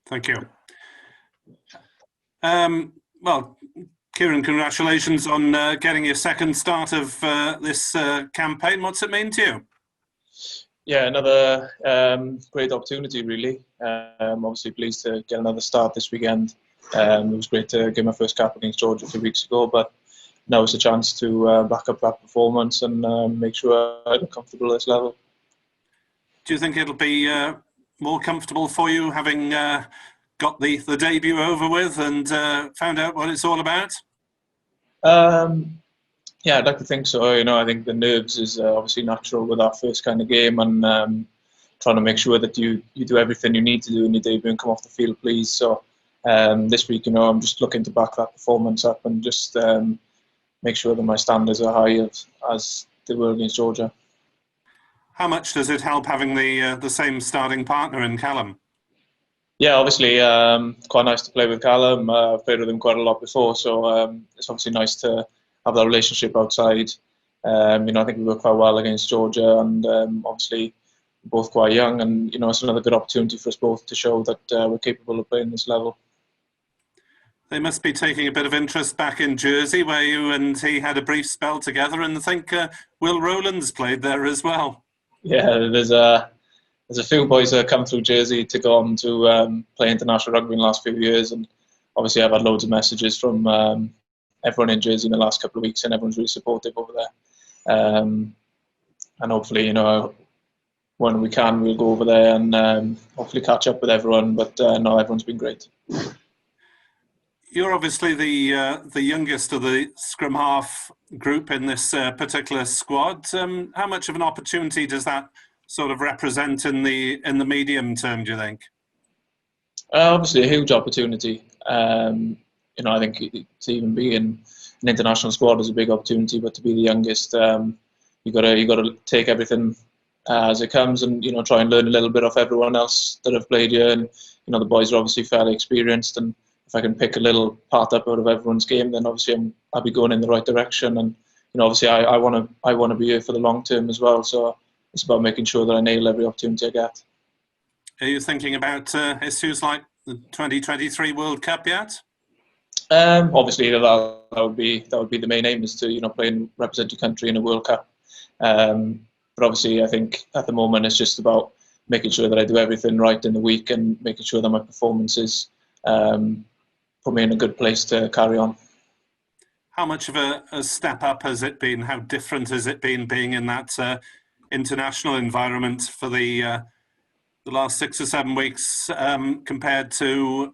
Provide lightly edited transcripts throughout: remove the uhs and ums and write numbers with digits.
Thank you. Well, Kieran, congratulations on getting your second start of this campaign. What's it mean to you? Yeah, another great opportunity, really. Obviously pleased to get another start this weekend. It was great to get my first cap against Georgia 2 weeks ago, but now it's a chance to back up that performance and make sure I look comfortable at this level. Do you think it'll be more comfortable for you having got the debut over with and found out what it's all about? Yeah, I'd like to think so. I think the nerves is obviously natural with our first kind of game, and trying to make sure that you do everything you need to do in your debut and come off the field pleased. So this week, I'm just looking to back that performance up and just make sure that my standards are high as they were against Georgia. How much does it help having the same starting partner in Callum? Yeah, obviously, quite nice to play with Callum. I've played with him quite a lot before, so it's obviously nice to have that relationship outside. I think we worked quite well against Georgia, and obviously we're both quite young, and it's another good opportunity for us both to show that we're capable of playing this level. They must be taking a bit of interest back in Jersey, where you and he had a brief spell together, and I think Will Rowland's played there as well. Yeah, there's a few boys that have come through Jersey to go on to play international rugby in the last few years, and obviously I've had loads of messages from everyone in Jersey in the last couple of weeks, and everyone's really supportive over there. And hopefully, when we can, we'll go over there and hopefully catch up with everyone. But no, everyone's been great. You're obviously the youngest of the scrum-half group in this particular squad. How much of an opportunity does that sort of represent in the medium term, do you think? Obviously, a huge opportunity. I think to even be in an international squad is a big opportunity, but to be the youngest, you got to take everything as it comes, and try and learn a little bit off everyone else that have played here. And the boys are obviously fairly experienced, and if I can pick a little part up out of everyone's game, then obviously I'll be going in the right direction. And obviously I want to be here for the long term as well. So it's about making sure that I nail every opportunity I get. Are you thinking about issues like the 2023 World Cup yet? Obviously that would be the main aim, is to play and represent your country in a World Cup. But obviously I think at the moment it's just about making sure that I do everything right in the week and making sure that my performances put me in a good place to carry on. How much of a step up has it been? How different has it been being in that international environment for the last 6 or 7 weeks compared to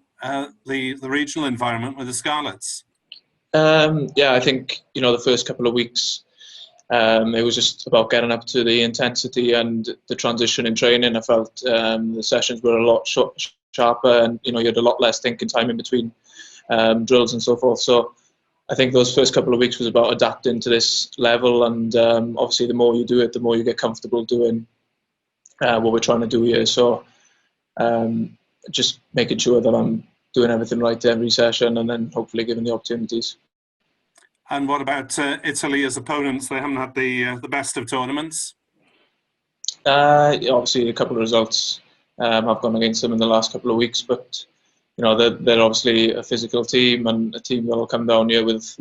the regional environment with the Scarlets? Yeah, I think the first couple of weeks it was just about getting up to the intensity and the transition in training. I felt the sessions were a lot sharper, and you had a lot less thinking time in between drills and so forth. So I think those first couple of weeks was about adapting to this level, and obviously the more you do it, the more you get comfortable doing what we're trying to do here. So just making sure that I'm doing everything right every session, and then hopefully giving the opportunities. And what about Italy as opponents? They haven't had the best of tournaments. Obviously, a couple of results have gone against them in the last couple of weeks, but they're obviously a physical team, and a team that will come down here with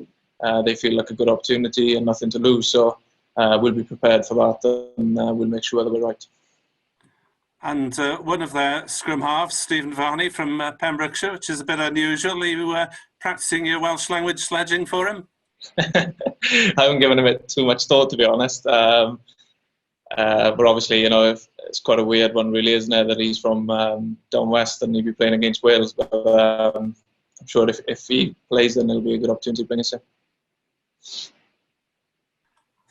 they feel like a good opportunity and nothing to lose. So we'll be prepared for that, and we'll make sure that we're right. And one of their scrum halves, Stephen Varney from Pembrokeshire, which is a bit unusual. Are you practicing your Welsh language sledging for him? I haven't given him it too much thought, to be honest. But obviously, it's quite a weird one, really, isn't it? That he's from down west and he'll be playing against Wales. But I'm sure if he plays, then it'll be a good opportunity to bring us in.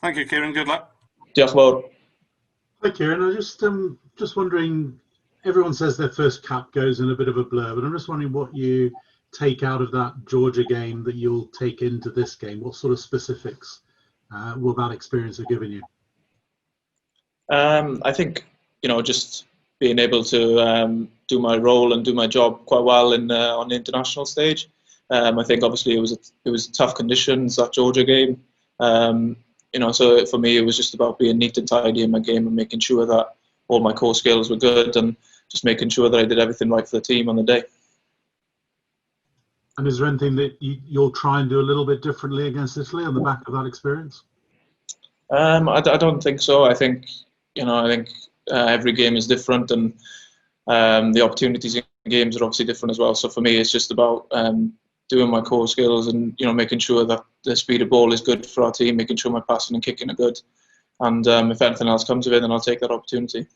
Thank you, Kieran. Good luck. Diolch fawr. Hi, Kieran. I was just wondering, everyone says their first cap goes in a bit of a blur, but I'm just wondering what you take out of that Georgia game that you'll take into this game. What sort of specifics will that experience have given you? I think, just being able to do my role and do my job quite well on the international stage. I think obviously it was tough conditions, that Georgia game. So for me it was just about being neat and tidy in my game and making sure that all my core skills were good, and just making sure that I did everything right for the team on the day. And is there anything that you'll try and do a little bit differently against Italy on the back of that experience? I don't think so. I think every game is different, and the opportunities in games are obviously different as well. So for me, it's just about doing my core skills and making sure that the speed of ball is good for our team, making sure my passing and kicking are good, and if anything else comes of it, then I'll take that opportunity.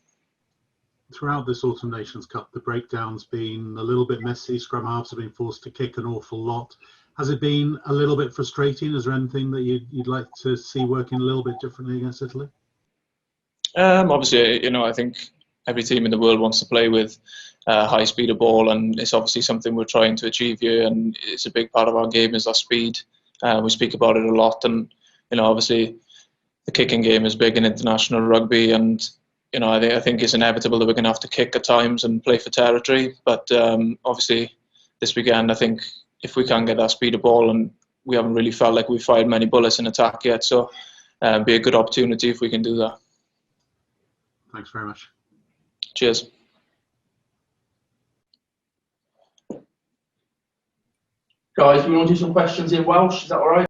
Throughout this Autumn Nations Cup, the breakdown's been a little bit messy. Scrum halves have been forced to kick an awful lot. Has it been a little bit frustrating? Is there anything that you'd like to see working a little bit differently against Italy? Obviously, I think every team in the world wants to play with high speed of ball, and it's obviously something we're trying to achieve here, and it's a big part of our game is our speed. We speak about it a lot, and obviously the kicking game is big in international rugby, and I think it's inevitable that we're going to have to kick at times and play for territory. But obviously this weekend, I think if we can get that speed of ball, and we haven't really felt like we've fired many bullets in attack yet, so be a good opportunity if we can do that. Thanks very much. Cheers. Guys, we want to do some questions in Welsh, is that all right?